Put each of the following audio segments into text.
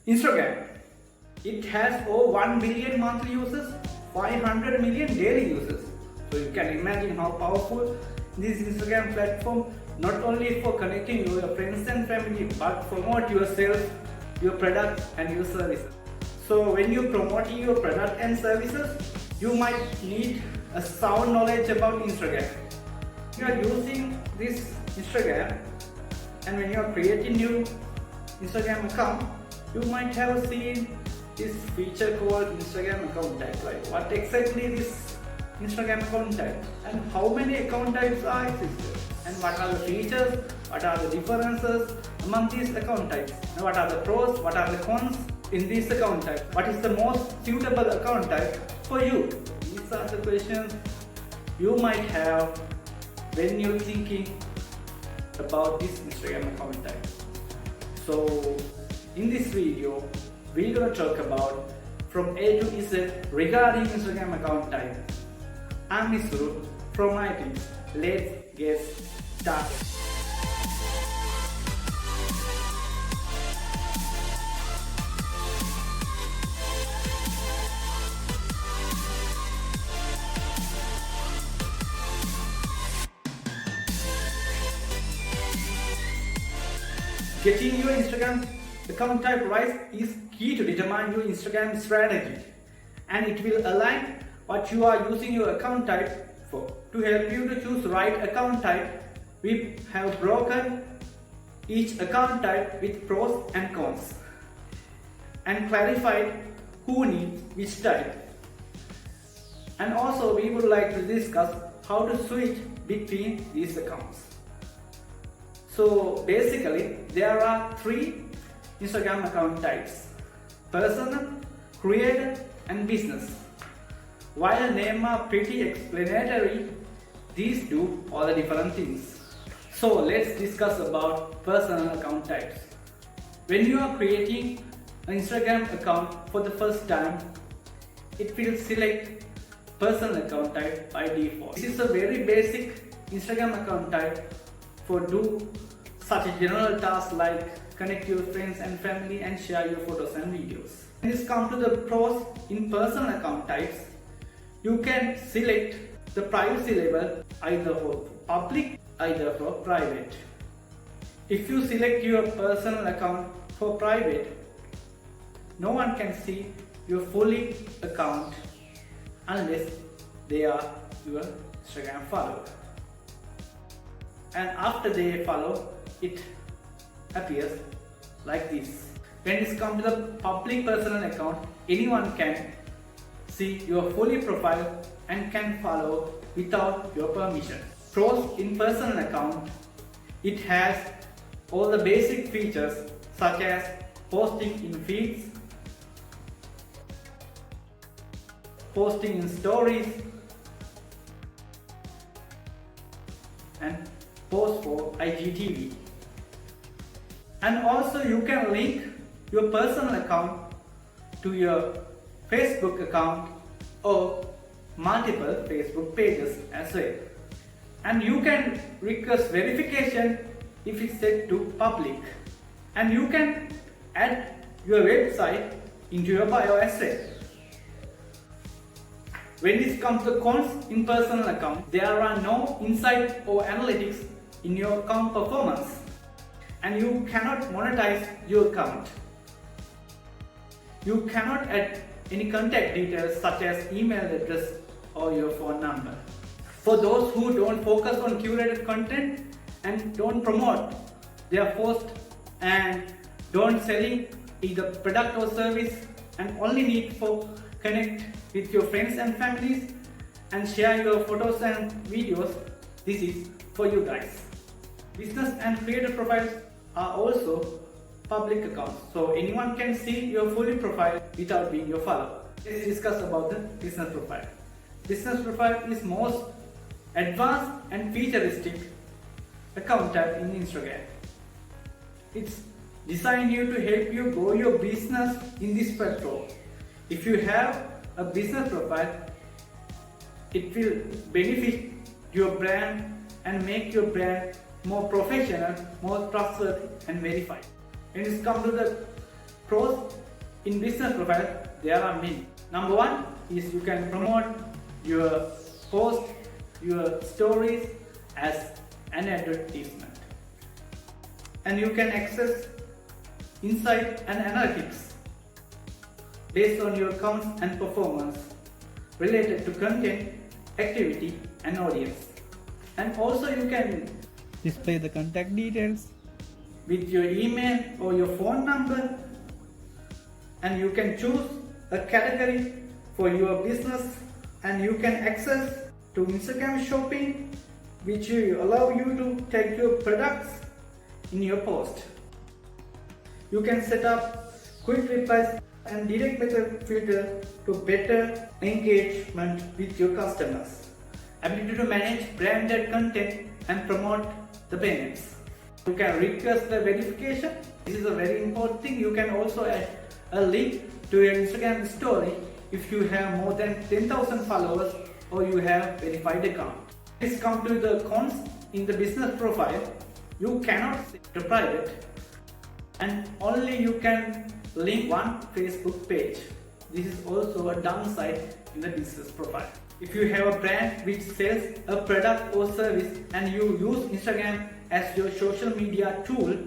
Instagram. It has over 1 billion monthly users, 500 million daily users. So you can imagine how powerful this Instagram platform, not only for connecting with your friends and family, but promote yourself, your products and your services. So when you're promoting your product and services, you might need a sound knowledge about Instagram. You are using this Instagram, and when you are creating new Instagram account, you might have seen this feature called Instagram account type. Like what exactly this Instagram account type, and how many account types are existed, and what are the features, what are the differences among these account types, and what are the pros, what are the cons in this account type, what is the most suitable account type for you. These are the questions you might have when you're thinking about this Instagram account type. So in this video, we're gonna talk about from A to Z regarding Instagram account type. I'm Misru from Trickz. Let's get started. Getting your Instagram account type right is key to determine your Instagram strategy, and it will align what you are using your account type for. To help you to choose the right account type, we have broken each account type with pros and cons and clarified who needs which type. And also we would like to discuss how to switch between these accounts. So basically there are 3 Instagram account types: personal, creator and business. While names are pretty explanatory, these do all the different things. So let's discuss about personal account types. When you are creating an Instagram account for the first time, it will select personal account type by default. This is a very basic Instagram account type for do such a general task like connect your friends and family and share your photos and videos. When it comes to the pros in personal account types, you can select the privacy level either for public, either for private. If you select your personal account for private, no one can see your fully account unless they are your Instagram follower. And after they follow, it appears like this. When it comes to the public personal account, anyone can see your fully profile and can follow without your permission. Pros in personal account: it has all the basic features such as posting in feeds, posting in stories, and post for IGTV. And also you can link your personal account to your Facebook account or multiple Facebook pages as well. And you can request verification if it's set to public. And you can add your website into your bio as well. When this comes to cons in personal account, there are no insight or analytics in your account performance, and you cannot monetize your account. You cannot add any contact details such as email address or your phone number. For those who don't focus on curated content and don't promote their post and don't selling either product or service and only need for connect with your friends and families and share your photos and videos, this is for you guys. Business and creator profiles are also public accounts, so anyone can see your fully profile without being your follower. Let's discuss about the business profile. Business profile is most advanced and futuristic account type in Instagram. It's designed to help you grow your business in this platform. If you have a business profile, it will benefit your brand and make your brand more professional, more trustworthy and verified. When it comes to the pros In business profile, there are many. Number one is you can promote your post, your stories as an advertisement. And you can access insight and analytics based on your accounts and performance related to content, activity and audience. And also you can display the contact details with your email or your phone number, and you can choose a category for your business, and you can access to Instagram shopping, which will allow you to tag your products in your post. You can set up quick replies and direct method filter to better engagement with your customers. Ability to manage branded content and promote the payments. You can request the verification. This is a very important thing. You can also add a link to your Instagram story if you have more than 10,000 followers or you have verified account. Let's come to the cons in the business profile. You cannot set to private, and only you can link one Facebook page. This is also a downside in the business profile. If you have a brand which sells a product or service and you use Instagram as your social media tool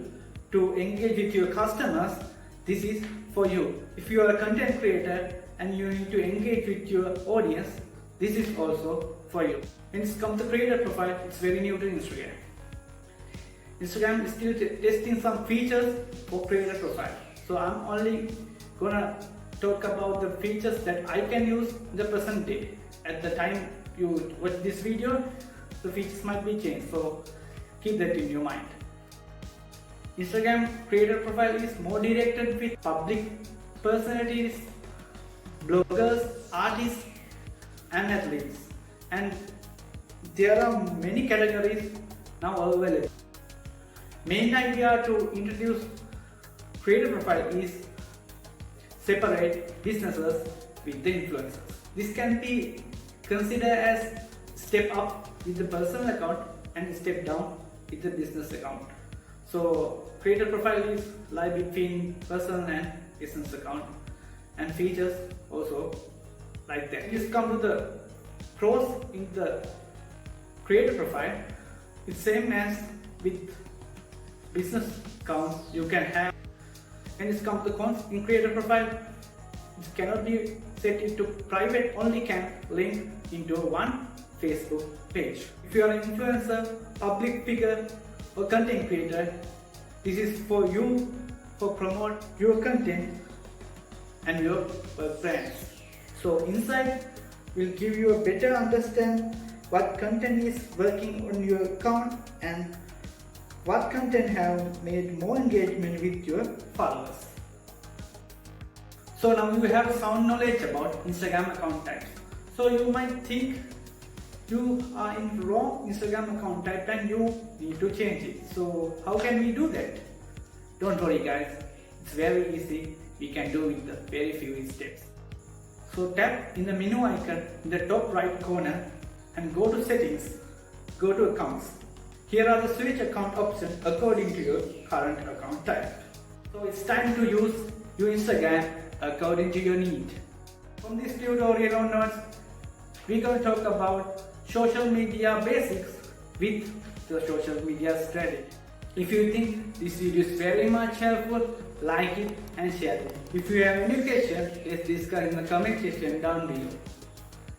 to engage with your customers, this is for you. If you are a content creator and you need to engage with your audience, this is also for you. When it comes to creator profile, it's very new to Instagram. Instagram is still testing some features for creator profile. So I'm only gonna talk about the features that I can use in the present day. At the time you watch this video, the features might be changed, so keep that in your mind. Instagram creator profile is more directed with public personalities, bloggers, artists and athletes, and there are many categories now available. Main idea to introduce creator profile is separate businesses with the influencers. This can be considered as step up with the personal account and step down with the business account. So creator profile is lie between personal and business account, and features also like that. Let's come to the pros in the creator profile. It's same as with business account you can have. When it comes to cons in creator profile, it cannot be set into private, only can link into one Facebook page. If you are an influencer, public figure or content creator, this is for you for promote your content and your brands. So Insight will give you a better understand what content is working on your account and what content have made more engagement with your followers. So now you have sound knowledge about Instagram account types. So you might think you are in wrong Instagram account type and you need to change it. So how can we do that? Don't worry guys, it's very easy. We can do with the very few steps. So tap in the menu icon in the top right corner and go to settings, go to accounts. Here are the switch account options according to your current account type. So it's time to use your Instagram according to your need. From this tutorial onwards, we're going to talk about social media basics with the social media strategy. If you think this video is very much helpful, like it and share it. If you have any question, let's discuss in the comment section down below.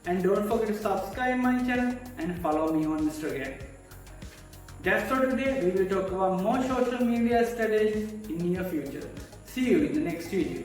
And don't forget to subscribe my channel and follow me on Instagram. That's all today. We will talk about more social media strategies in near future. See you in the next video.